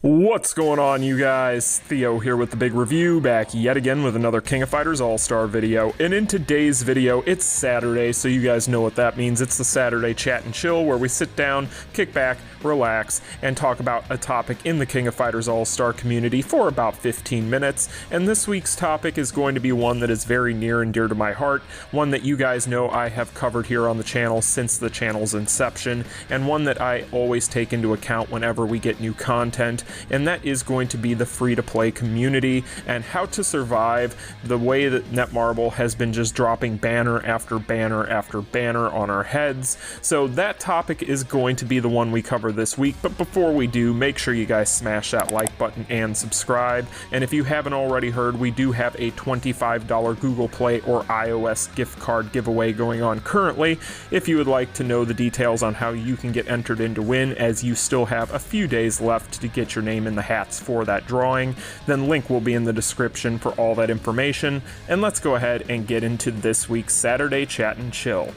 What's going on, you guys? Theo here with the big review, back yet again with another King of Fighters Allstar video. And in today's video, it's Saturday, so you guys know what that means. It's the Saturday chat and chill where we sit down, kick back, relax, and talk about a topic in the King of Fighters Allstar community for about 15 minutes. And this week's topic is going to be one that is very near and dear to my heart, one that you guys know I have covered here on the channel since the channel's inception, and one that I always take into account whenever we get new content. And that is going to be the free-to-play community and how to survive the way that Netmarble has been just dropping banner after banner after banner on our heads. So that topic is going to be the one we cover this week, but before we do, make sure you guys smash that like button and subscribe. And if you haven't already heard, we do have a $25 Google Play or iOS gift card giveaway going on currently. If you would like to know the details on how you can get entered in to win, as you still have a few days left to get your name in the hats for that drawing, then link will be in the description for all that information. And let's go ahead and get into this week's Saturday Chat and Chill.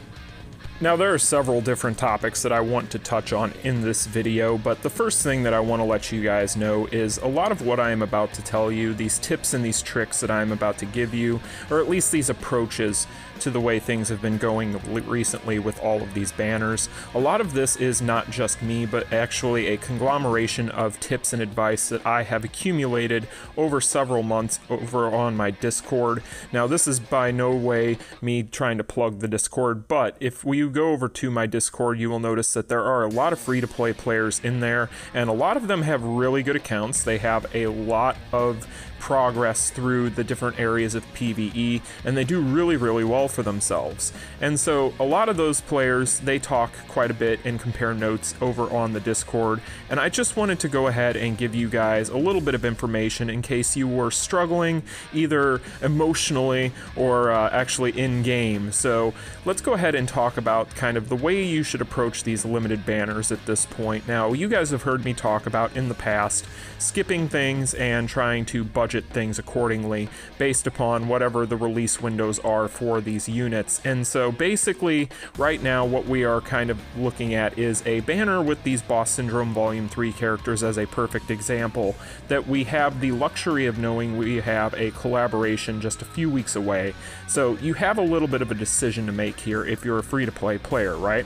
Now, there are several different topics that I want to touch on in this video, but the first thing that I want to let you guys know is a lot of what I am about to tell you, these tips and these tricks that I am about to give you, or at least these approaches to the way things have been going recently with all of these banners. A lot of this is not just me, but actually a conglomeration of tips and advice that I have accumulated over several months over on my Discord. Now, this is by no way me trying to plug the Discord, but if you go over to my Discord, you will notice that there are a lot of free-to-play players in there, and a lot of them have really good accounts. They have a lot of progress through the different areas of PvE, and they do really well for themselves. And so a lot of those players, they talk quite a bit and compare notes over on the Discord, and I just wanted to go ahead and give you guys a little bit of information in case you were struggling either emotionally or actually in game. So let's go ahead and talk about kind of the way you should approach these limited banners at this point. Now, you guys have heard me talk about in the past skipping things and trying to budget things accordingly based upon whatever the release windows are for these units. And so basically right now what we are kind of looking at is a banner with these Boss Syndrome Volume 3 characters as a perfect example, that we have the luxury of knowing we have a collaboration just a few weeks away. So you have a little bit of a decision to make here if you're a free-to-play player, right?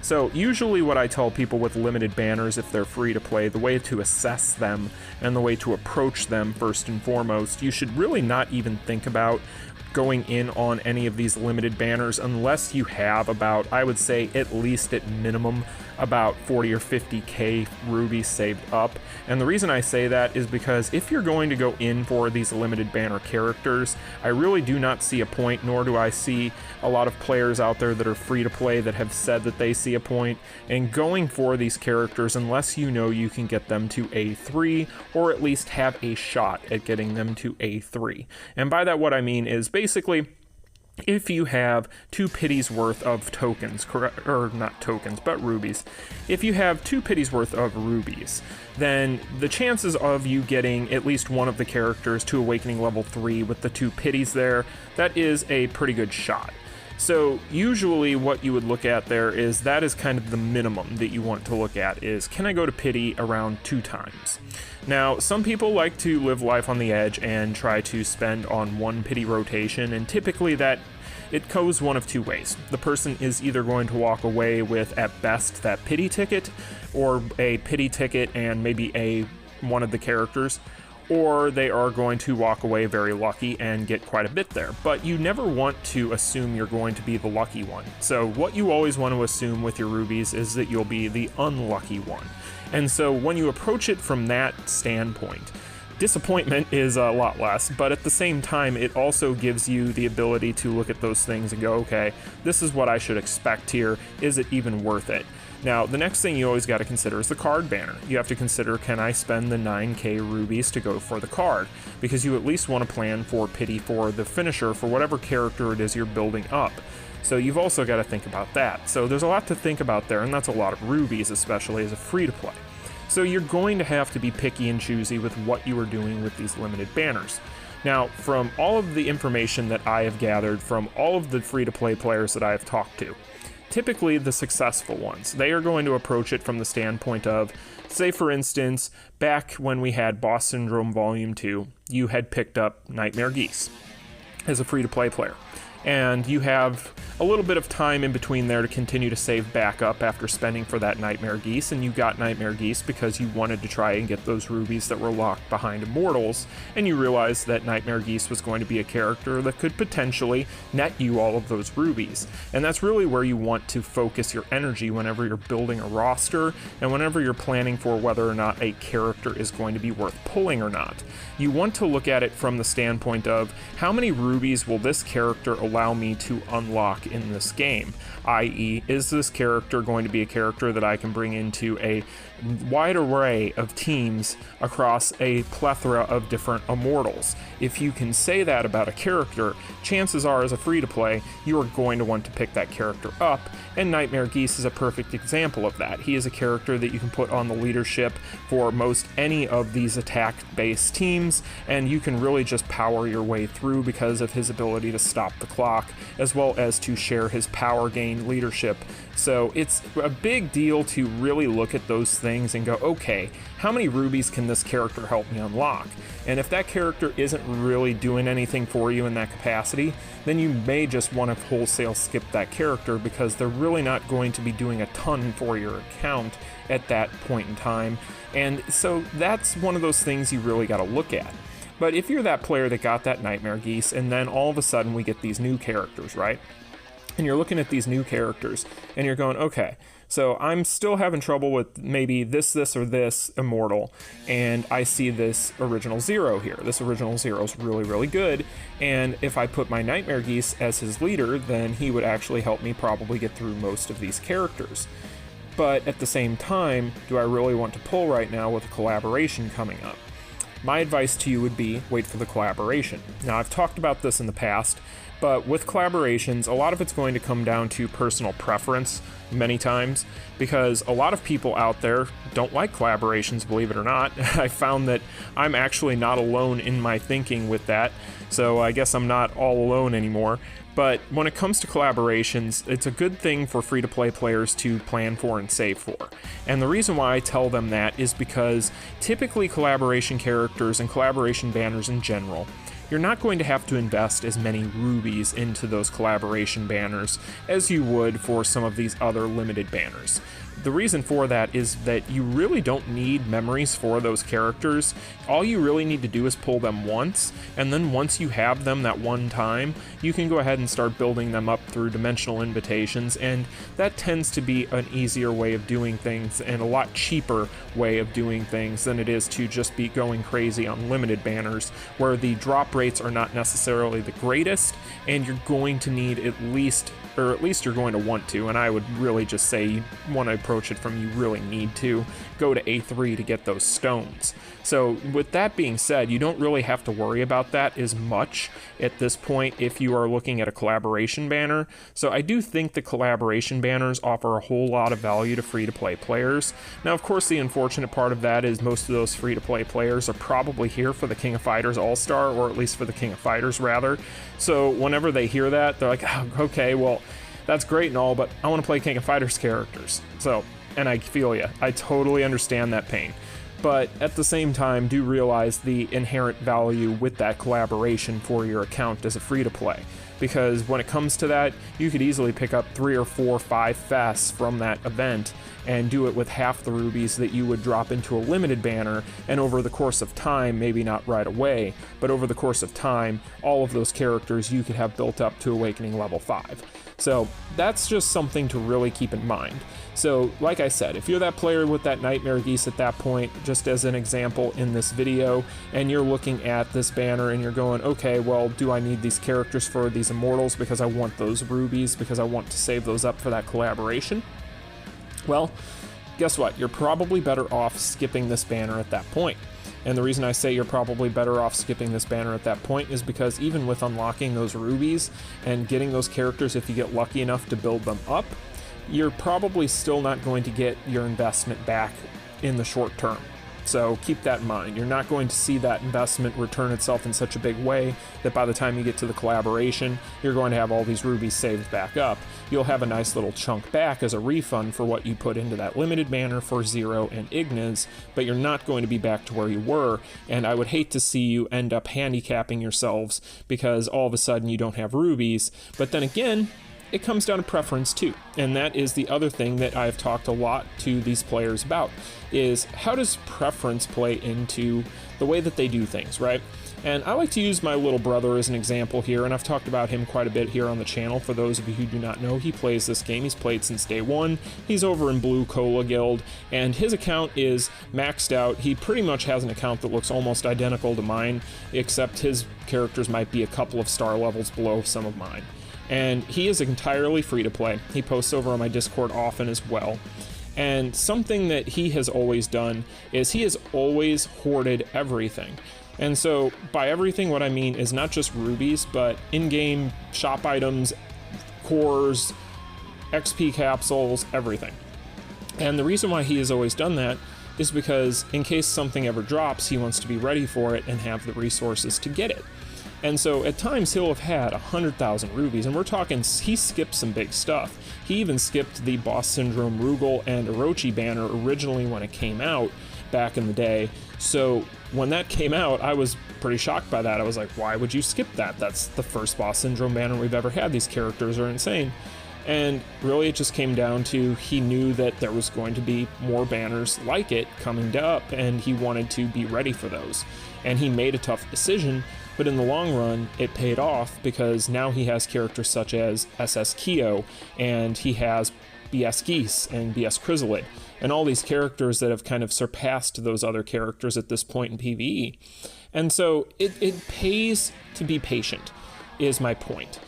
So usually what I tell people with limited banners, if they're free to play, the way to assess them and the way to approach them first and foremost, you should really not even think about going in on any of these limited banners unless you have about, I would say at least at minimum, about 40 or 50k rubies saved up. And the reason I say that is because if you're going to go in for these limited banner characters, I really do not see a point, nor do I see a lot of players out there that are free to play that have said that they see a point in going for these characters unless you know you can get them to A3, or at least have a shot at getting them to A3. And by that what I mean is basically, if you have 2 pities worth of tokens, or not tokens, but rubies, if you have 2 pities worth of rubies, then the chances of you getting at least one of the characters to Awakening level 3 with the 2 pities there, that is a pretty good shot. So usually what you would look at there is that is kind of the minimum that you want to look at, is can I go to pity around 2 times? Now, some people like to live life on the edge and try to spend on 1 pity rotation, and typically that it goes one of 2 ways. The person is either going to walk away with, at best, that pity ticket, or a pity ticket and maybe one of the characters, or they are going to walk away very lucky and get quite a bit there. But you never want to assume you're going to be the lucky one. So what you always want to assume with your rubies is that you'll be the unlucky one. And so when you approach it from that standpoint, disappointment is a lot less, but at the same time, it also gives you the ability to look at those things and go, okay, this is what I should expect here. Is it even worth it? Now, the next thing you always got to consider is the card banner. You have to consider, can I spend the 9k rubies to go for the card? Because you at least want to plan for pity for the finisher for whatever character it is you're building up. So you've also got to think about that. So there's a lot to think about there, and that's a lot of rubies, especially as a free-to-play. So you're going to have to be picky and choosy with what you are doing with these limited banners. Now, from all of the information that I have gathered from all of the free-to-play players that I have talked to, typically the successful ones, they are going to approach it from the standpoint of Say, for instance, back when we had Boss Syndrome Volume 2, you had picked up Nightmare Geese as a free-to-play player. And you have a little bit of time in between there to continue to save back up after spending for that Nightmare Geese, and you got Nightmare Geese because you wanted to try and get those rubies that were locked behind Immortals, and you realized that Nightmare Geese was going to be a character that could potentially net you all of those rubies. And that's really where you want to focus your energy whenever you're building a roster, and whenever you're planning for whether or not a character is going to be worth pulling or not. You want to look at it from the standpoint of, how many rubies will this character allow me to unlock in this game? I.e., is this character going to be a character that I can bring into a wide array of teams across a plethora of different Immortals? If you can say that about a character, chances are, as a free-to-play, you are going to want to pick that character up, and Nightmare Geese is a perfect example of that. He is a character that you can put on the leadership for most any of these attack-based teams, and you can really just power your way through because of his ability to stop the clock, as well as to share his power gain leadership. So it's a big deal to really look at those things and go, okay, how many rubies can this character help me unlock? And if that character isn't really doing anything for you in that capacity, then you may just want to wholesale skip that character because they're really not going to be doing a ton for your account at that point in time. And so that's one of those things you really got to look at. But if you're that player that got that Nightmare Geese, and then all of a sudden we get these new characters, right? And you're looking at these new characters, and you're going, okay, so I'm still having trouble with maybe this, or this Immortal, and I see this Original Zero here. This Original Zero is really, really good, and if I put my Nightmare Geese as his leader, then he would actually help me probably get through most of these characters. But at the same time, do I really want to pull right now with a collaboration coming up? My advice to you would be, wait for the collaboration. Now, I've talked about this in the past, but with collaborations, a lot of it's going to come down to personal preference many times, because a lot of people out there don't like collaborations, believe it or not. I found that I'm actually not alone in my thinking with that, so I guess I'm not all alone anymore. But when it comes to collaborations, it's a good thing for free-to-play players to plan for and save for. And the reason why I tell them that is because typically collaboration characters and collaboration banners in general, you're not going to have to invest as many rubies into those collaboration banners as you would for some of these other limited banners. The reason for that is that you really don't need memories for those characters. All you really need to do is pull them once, and then once you have them that one time, you can go ahead and start building them up through dimensional invitations, and that tends to be an easier way of doing things and a lot cheaper way of doing things than it is to just be going crazy on limited banners, where the drop rates are not necessarily the greatest, and you're going to need at least you're going to want to, and I would really just say you want to approach it from you really need to go to A3 to get those stones. So with that being said, you don't really have to worry about that as much at this point if you are looking at a collaboration banner. So I do think the collaboration banners offer a whole lot of value to free-to-play players. Now, of course, the unfortunate part of that is most of those free-to-play players are probably here for the King of Fighters Allstar, or at least for the King of Fighters, rather. So whenever they hear that, they're like, oh, okay, well, that's great and all, but I want to play King of Fighters characters. So, and I feel you. I totally understand that pain. But at the same time, do realize the inherent value with that collaboration for your account as a free-to-play. Because when it comes to that, you could easily pick up 3 or 4 or 5 fests from that event and do it with half the rubies that you would drop into a limited banner, and over the course of time, maybe not right away, but over the course of time, all of those characters you could have built up to Awakening level 5. So that's just something to really keep in mind. So like I said, if you're that player with that Nightmare Geese at that point, just as an example in this video, and you're looking at this banner and you're going, okay, well, do I need these characters for these Immortals because I want those rubies, because I want to save those up for that collaboration? Well, guess what? You're probably better off skipping this banner at that point. And the reason I say you're probably better off skipping this banner at that point is because even with unlocking those rubies and getting those characters, if you get lucky enough to build them up, you're probably still not going to get your investment back in the short term. So keep that in mind. You're not going to see that investment return itself in such a big way that by the time you get to the collaboration, you're going to have all these rubies saved back up. You'll have a nice little chunk back as a refund for what you put into that limited banner for Zero and Igniz, but you're not going to be back to where you were, and I would hate to see you end up handicapping yourselves because all of a sudden you don't have rubies. But then again, it comes down to preference too, and that is the other thing that I've talked a lot to these players about, is how does preference play into the way that they do things, right? And I like to use my little brother as an example here, and I've talked about him quite a bit here on the channel. For those of you who do not know, he plays this game. He's played since day one. He's over in Blue Cola Guild, and his account is maxed out. He pretty much has an account that looks almost identical to mine, except his characters might be a couple of star levels below some of mine. And he is entirely free to play. He posts over on my Discord often as well. And something that he has always done is he has always hoarded everything. And so by everything, what I mean is not just rubies, but in-game shop items, cores, XP capsules, everything. And the reason why he has always done that is because in case something ever drops, he wants to be ready for it and have the resources to get it. And so at times he'll have had 100,000 rubies, and we're talking, he skipped some big stuff. He even skipped the Boss Syndrome Rugal and Orochi banner originally when it came out back in the day. So when that came out, I was pretty shocked by that. I was like, why would you skip that? That's the first Boss Syndrome banner we've ever had. These characters are insane. And really it just came down to he knew that there was going to be more banners like it coming up, and he wanted to be ready for those. And he made a tough decision, but in the long run, it paid off because now he has characters such as SS Kyo, and he has BS Geese and BS Chrysalid, and all these characters that have kind of surpassed those other characters at this point in PvE. And so it pays to be patient, is my point.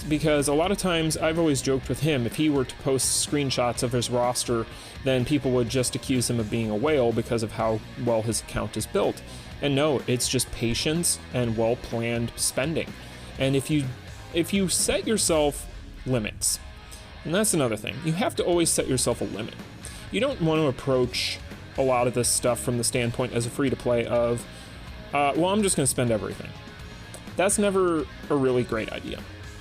Because a lot of times, I've always joked with him, if he were to post screenshots of his roster, then people would just accuse him of being a whale because of how well his account is built. And no, it's just patience and well-planned spending. And if you set yourself limits, and that's another thing, you have to always set yourself a limit. You don't want to approach a lot of this stuff from the standpoint as a free-to-play of, well, I'm just going to spend everything. That's never a really great idea.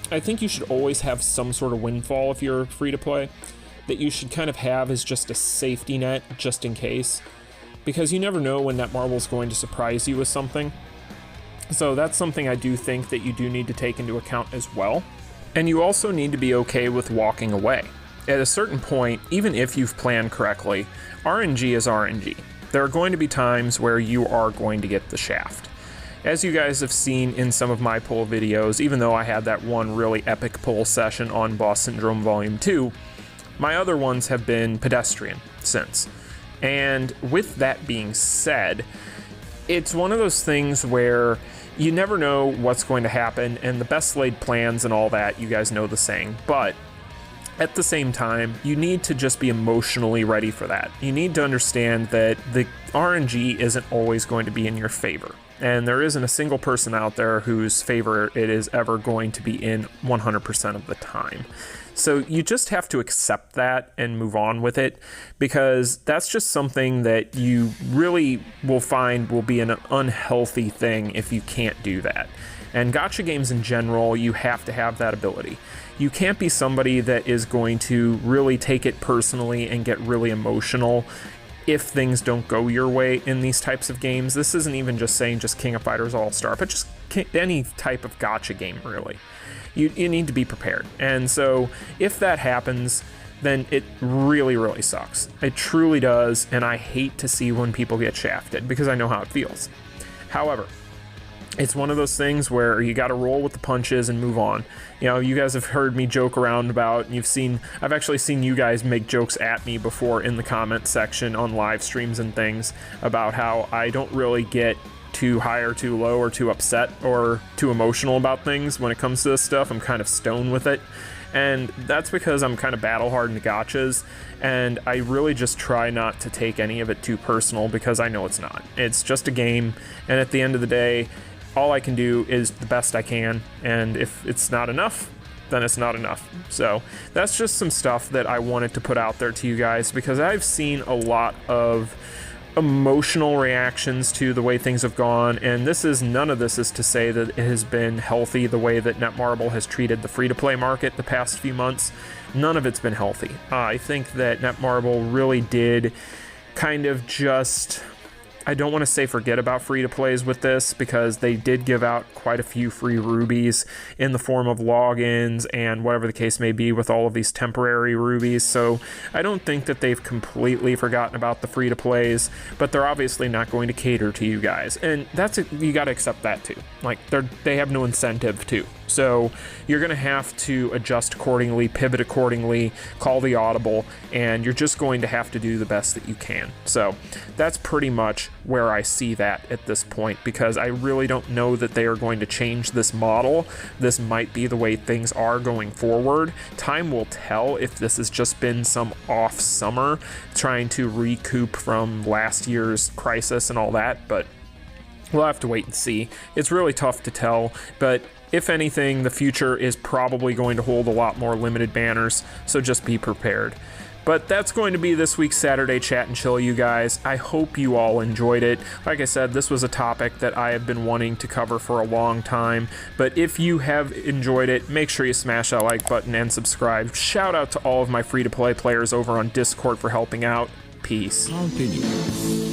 I think you should always have some sort of windfall if you're free-to-play that you should kind of have as just a safety net just in case, because you never know when that marble is going to surprise you with something. So that's something I do think that you do need to take into account as well. And you also need to be okay with walking away. At a certain point, even if you've planned correctly, RNG is RNG. There are going to be times where you are going to get the shaft. As you guys have seen in some of my pull videos, even though I had that one really epic pull session on Boss Syndrome Volume 2, my other ones have been pedestrian since. And with that being said, it's one of those things where you never know what's going to happen, and the best laid plans and all that, you guys know the saying, but at the same time, you need to just be emotionally ready for that. You need to understand that the RNG isn't always going to be in your favor. And there isn't a single person out there whose favor it is ever going to be in 100% of the time. So you just have to accept that and move on with it, because that's just something that you really will find will be an unhealthy thing if you can't do that. And gacha games in general, you have to have that ability. You can't be somebody that is going to really take it personally and get really emotional if things don't go your way in these types of games. This isn't even just saying just King of Fighters Allstar, but just any type of gacha game, really. You need to be prepared. And so if that happens, then it really, really sucks. It truly does, and I hate to see when people get shafted because I know how it feels. However, it's one of those things where you got to roll with the punches and move on. You know, you guys have heard me joke around about, and I've actually seen you guys make jokes at me before in the comment section on live streams and things about how I don't really get too high or too low or too upset or too emotional about things when it comes to this stuff. I'm kind of stoned with it. And that's because I'm kind of battle hardened to gachas, and I really just try not to take any of it too personal because I know it's not. It's just a game, and at the end of the day, all I can do is the best I can, and if it's not enough, then it's not enough. So that's just some stuff that I wanted to put out there to you guys, because I've seen a lot of emotional reactions to the way things have gone, and none of this is to say that it has been healthy the way that Netmarble has treated the free-to-play market the past few months. None of it's been healthy. I think that Netmarble really did kind of just, I don't want to say forget about free-to-plays with this, because they did give out quite a few free rubies in the form of logins and whatever the case may be with all of these temporary rubies. So I don't think that they've completely forgotten about the free-to-plays, but they're obviously not going to cater to you guys. And you got to accept that too. Like, they have no incentive to. So you're going to have to adjust accordingly, pivot accordingly, call the audible, and you're just going to have to do the best that you can. So that's pretty much where I see that at this point, because I really don't know that they are going to change this model. This might be the way things are going forward. Time will tell if this has just been some off summer trying to recoup from last year's crisis and all that, but we'll have to wait and see. It's really tough to tell, but if anything, the future is probably going to hold a lot more limited banners, so just be prepared. But that's going to be this week's Saturday Chat and Chill, you guys. I hope you all enjoyed it. Like I said, this was a topic that I have been wanting to cover for a long time, but if you have enjoyed it, make sure you smash that like button and subscribe. Shout out to all of my free-to-play players over on Discord for helping out. Peace. Continue.